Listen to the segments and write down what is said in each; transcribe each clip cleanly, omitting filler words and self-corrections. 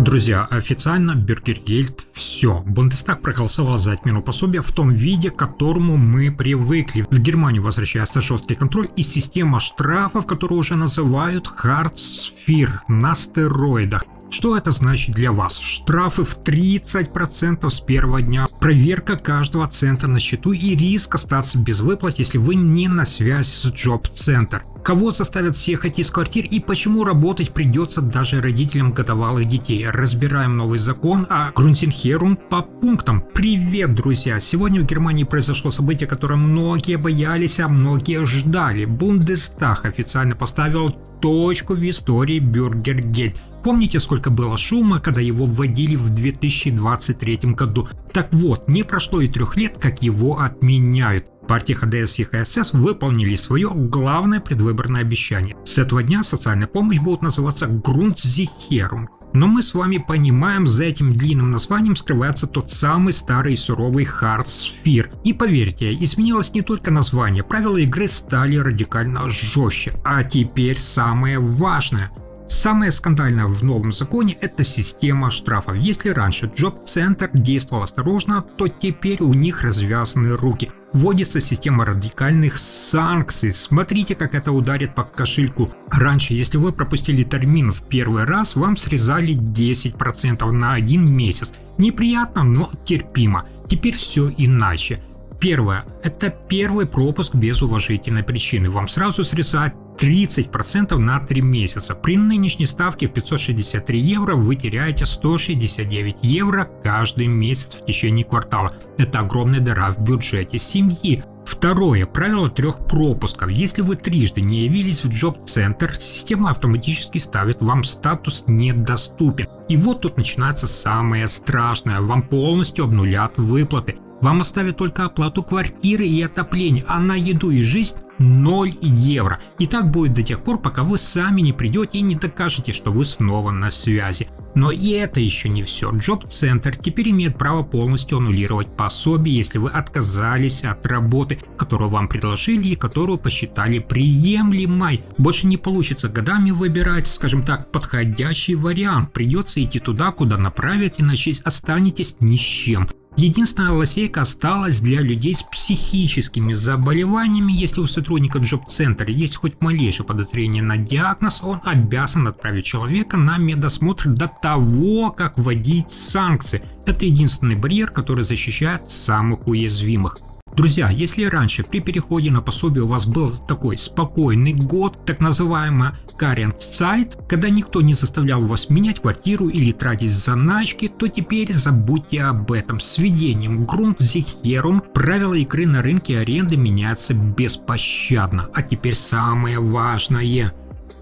Друзья, официально Бюргергельд все. Бундестаг проголосовал за отмену пособия в том виде, к которому мы привыкли. В Германию возвращается жесткий контроль и система штрафов, которую уже называют Hartz-IV на стероидах. Что это значит для вас? Штрафы в 30% с первого дня, проверка каждого цента на счету и риск остаться без выплат, если вы не на связи с Джоб-центр. Кого заставят съехать из квартир и почему работать придется даже родителям годовалых детей? Разбираем новый закон о Grundsicherung по пунктам. Привет, друзья! Сегодня в Германии произошло событие, которое многие боялись, а многие ждали. Бундестаг официально поставил точку в истории Бюргергельд. Помните, сколько было шума, когда его вводили в 2023 году? Так вот, не прошло и 3 лет, как его отменяют. Партии ХДС и ХСС выполнили свое главное предвыборное обещание. С этого дня социальная помощь будет называться Grundsicherung. Но мы с вами понимаем, за этим длинным названием скрывается тот самый старый суровый Hartz-IV. И поверьте, изменилось не только название, правила игры стали радикально жестче. А теперь самое важное. Самое скандальное в новом законе – это система штрафов. Если раньше Джоб-центр действовал осторожно, то теперь у них развязаны руки. Вводится система радикальных санкций. Смотрите, как это ударит по кошельку. Раньше, если вы пропустили термин в первый раз, вам срезали 10% на 1 месяц. Неприятно, но терпимо. Теперь все иначе. Первое – это первый пропуск без уважительной причины. Вам сразу срезают 30% на 3 месяца. При нынешней ставке в 563 евро вы теряете 169 евро каждый месяц в течение квартала. Это огромная дыра в бюджете семьи. Второе. Правило 3 пропусков. Если вы трижды не явились в Джоб-центр, система автоматически ставит вам статус «недоступен». И вот тут начинается самое страшное. Вам полностью обнулят выплаты. Вам оставят только оплату квартиры и отопления, а на еду и жизнь 0 евро. И так будет до тех пор, пока вы сами не придете и не докажете, что вы снова на связи. Но и это еще не все. Джоб-центр теперь имеет право полностью аннулировать пособие, если вы отказались от работы, которую вам предложили и которую посчитали приемлемой. Больше не получится годами выбирать, скажем так, подходящий вариант. Придется идти туда, куда направят, иначе останетесь ни с чем. Единственная лазейка осталась для людей с психическими заболеваниями. Если у сотрудника Джоб-центра есть хоть малейшее подозрение на диагноз, он обязан отправить человека на медосмотр до того, как вводить санкции. Это единственный барьер, который защищает самых уязвимых. Друзья, если раньше при переходе на пособие у вас был такой спокойный год, так называемая Karenzzeit, когда никто не заставлял вас менять квартиру или тратить заначки, то теперь забудьте об этом. С введением Grundsicherung правила игры на рынке аренды меняются беспощадно. А теперь самое важное.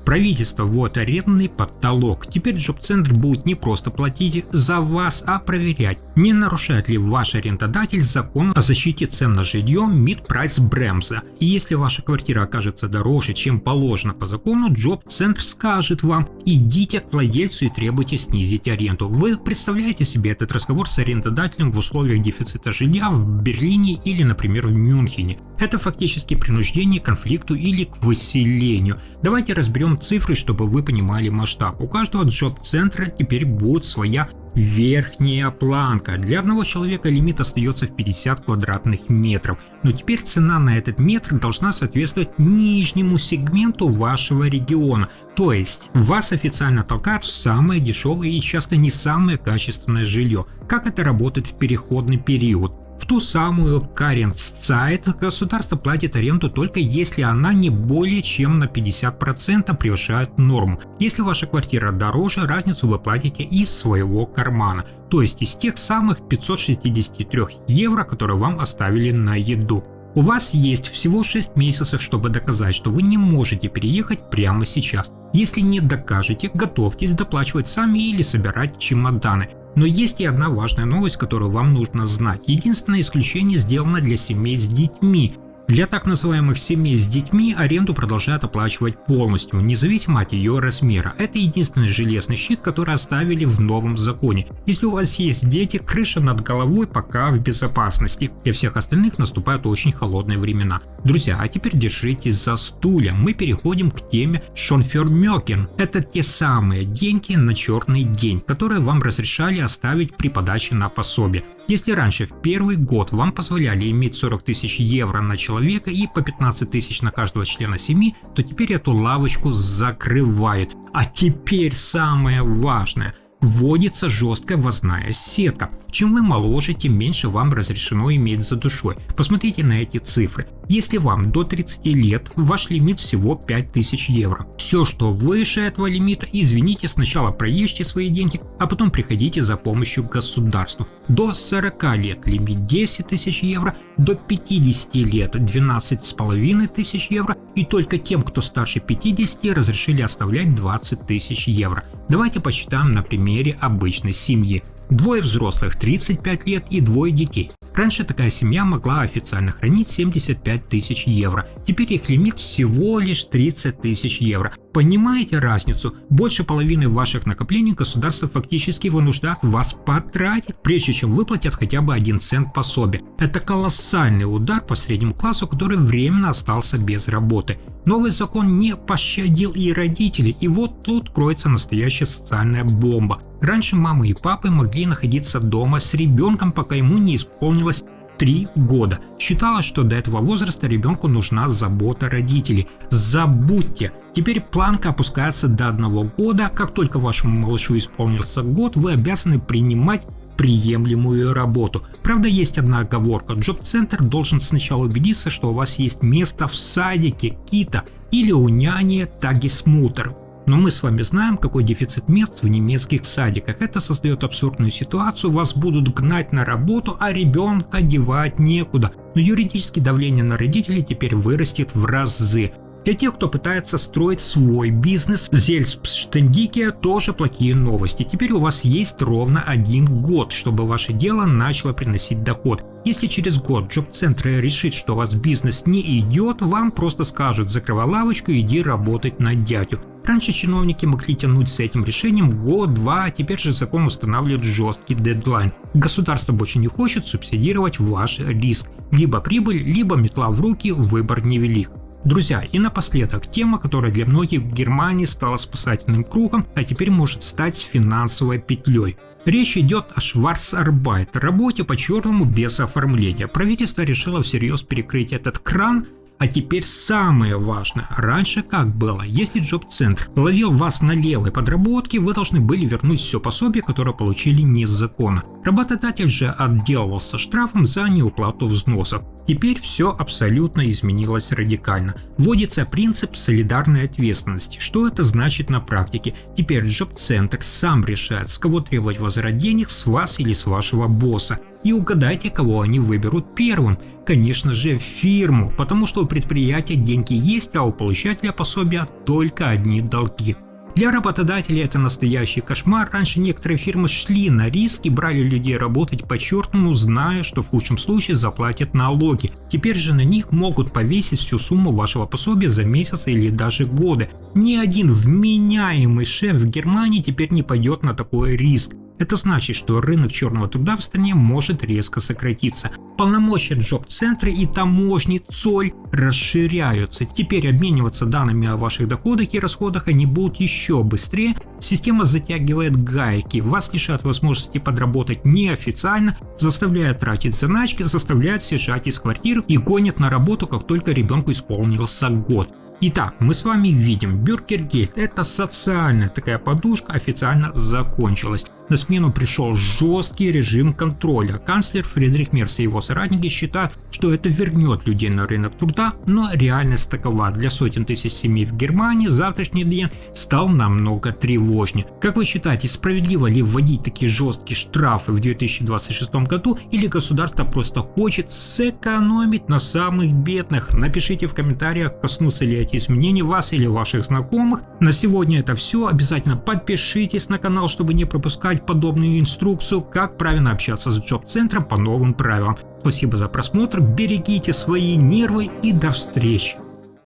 Правительство вводит арендный потолок. Теперь Джоб-центр будет не просто платить за вас, а проверять, не нарушает ли ваш арендодатель закон о защите цен на жилье Mietpreisbremse. И если ваша квартира окажется дороже, чем положено по закону, Джоб-центр скажет вам: идите к владельцу и требуйте снизить аренду. Вы представляете себе этот разговор с арендодателем в условиях дефицита жилья в Берлине или, например, в Мюнхене? Это фактически принуждение к конфликту или к выселению. Давайте разберем цифры, чтобы вы понимали масштаб. У каждого Джоб-центра теперь будет своя верхняя планка. Для одного человека лимит остается в 50 квадратных метров. Но теперь цена на этот метр должна соответствовать нижнему сегменту вашего региона. То есть вас официально толкают в самое дешевое и часто не самое качественное жилье. Как это работает в переходный период? В ту самую Karenzzeit государство платит аренду только если она не более чем на 50% превышает норму. Если ваша квартира дороже, разницу вы платите из своего кармана, то есть из тех самых 563 евро, которые вам оставили на еду. У вас есть всего 6 месяцев, чтобы доказать, что вы не можете переехать прямо сейчас. Если не докажете, готовьтесь доплачивать сами или собирать чемоданы. Но есть и одна важная новость, которую вам нужно знать. Единственное исключение сделано для семей с детьми. Для так называемых семей с детьми аренду продолжают оплачивать полностью, независимо от ее размера. Это единственный железный щит, который оставили в новом законе. Если у вас есть дети, крыша над головой пока в безопасности. Для всех остальных наступают очень холодные времена. Друзья, а теперь держитесь за стулья. Мы переходим к теме Schonförmögen. Это те самые деньги на черный день, которые вам разрешали оставить при подаче на пособие. Если раньше в первый год вам позволяли иметь 40 тысяч евро на человека и по 15 тысяч на каждого члена семьи, то теперь эту лавочку закрывают. А теперь самое важное. Вводится жесткая ввозная сетка. Чем вы моложе, тем меньше вам разрешено иметь за душой. Посмотрите на эти цифры. Если вам до 30 лет, ваш лимит всего 5000 евро. Все, что выше этого лимита, извините, сначала проешьте свои деньги, а потом приходите за помощью к государству. До 40 лет лимит 10 тысяч евро, до 50 лет 12 500 евро, и только тем, кто старше 50, разрешили оставлять 20 тысяч евро. Давайте посчитаем на примере обычной семьи. Двое взрослых 35 лет и двое детей. Раньше такая семья могла официально хранить 75 тысяч евро. Теперь их лимит всего лишь 30 тысяч евро. Понимаете разницу? Больше половины ваших накоплений государство фактически вынуждает вас потратить, прежде чем выплатят хотя бы 1 цент пособия. Это колоссальный удар по среднему классу, который временно остался без работы. Новый закон не пощадил и родителей, и вот тут кроется настоящая социальная бомба. Раньше мамы и папы могли находиться дома с ребенком, пока ему не исполнилось 3 года. Считалось, что до этого возраста ребенку нужна забота родителей. Забудьте! Теперь планка опускается до 1 года. Как только вашему малышу исполнился год, вы обязаны принимать приемлемую работу. Правда, есть одна оговорка. Джоб-центр должен сначала убедиться, что у вас есть место в садике, кита или у няни тагисмутер. Но мы с вами знаем, какой дефицит мест в немецких садиках. Это создает абсурдную ситуацию, вас будут гнать на работу, а ребенка девать некуда. Но юридическое давление на родителей теперь вырастет в разы. Для тех, кто пытается строить свой бизнес, Selbstständige тоже плохие новости. Теперь у вас есть ровно 1 год, чтобы ваше дело начало приносить доход. Если через год Джоб-центр решит, что у вас бизнес не идет, вам просто скажут: закрывай лавочку и иди работать на дядю. Раньше чиновники могли тянуть с этим решением год-два, а теперь же закон устанавливает жесткий дедлайн. Государство больше не хочет субсидировать ваш риск. Либо прибыль, либо метла в руки, выбор невелик. Друзья, и напоследок тема, которая для многих в Германии стала спасательным кругом, а теперь может стать финансовой петлей. Речь идет о Schwarzarbeit, работе по черному без оформления. Правительство решило всерьез перекрыть этот кран. А теперь самое важное. Раньше как было? Если Джоб-центр ловил вас на левой подработке, вы должны были вернуть все пособие, которое получили незаконно. Работодатель же отделывался штрафом за неуплату взносов. Теперь все абсолютно изменилось радикально. Вводится принцип солидарной ответственности. Что это значит на практике? Теперь Джоб-центр сам решает, с кого требовать возврат денег, с вас или с вашего босса. И угадайте, кого они выберут первым. Конечно же, фирму, потому что у предприятия деньги есть, а у получателя пособия только одни долги. Для работодателей это настоящий кошмар. Раньше некоторые фирмы шли на риск и брали людей работать по-черному, зная, что в худшем случае заплатят налоги. Теперь же на них могут повесить всю сумму вашего пособия за месяцы или даже годы. Ни один вменяемый шеф в Германии теперь не пойдет на такой риск. Это значит, что рынок черного труда в стране может резко сократиться. Полномочия Джоб-центра и таможни ЦОЛЬ расширяются. Теперь обмениваться данными о ваших доходах и расходах они будут еще быстрее. Система затягивает гайки, вас лишат возможности подработать неофициально, заставляет тратить заначки, заставляет съезжать из квартиры и гонит на работу, как только ребенку исполнился год. Итак, мы с вами видим, Bürgergeld – это социальная такая подушка, официально закончилась. На смену пришел жесткий режим контроля. Канцлер Фридрих Мерц и его соратники считают, что это вернет людей на рынок труда, но реальность такова. Для сотен тысяч семей в Германии завтрашний день стал намного тревожнее. Как вы считаете, справедливо ли вводить такие жесткие штрафы в 2026 году, или государство просто хочет сэкономить на самых бедных? Напишите в комментариях, коснутся ли эти изменения вас или ваших знакомых. На сегодня это все. Обязательно подпишитесь на канал, чтобы не пропускать подобную инструкцию, как правильно общаться с Джоб-центром по новым правилам. Спасибо за просмотр, берегите свои нервы и до встречи.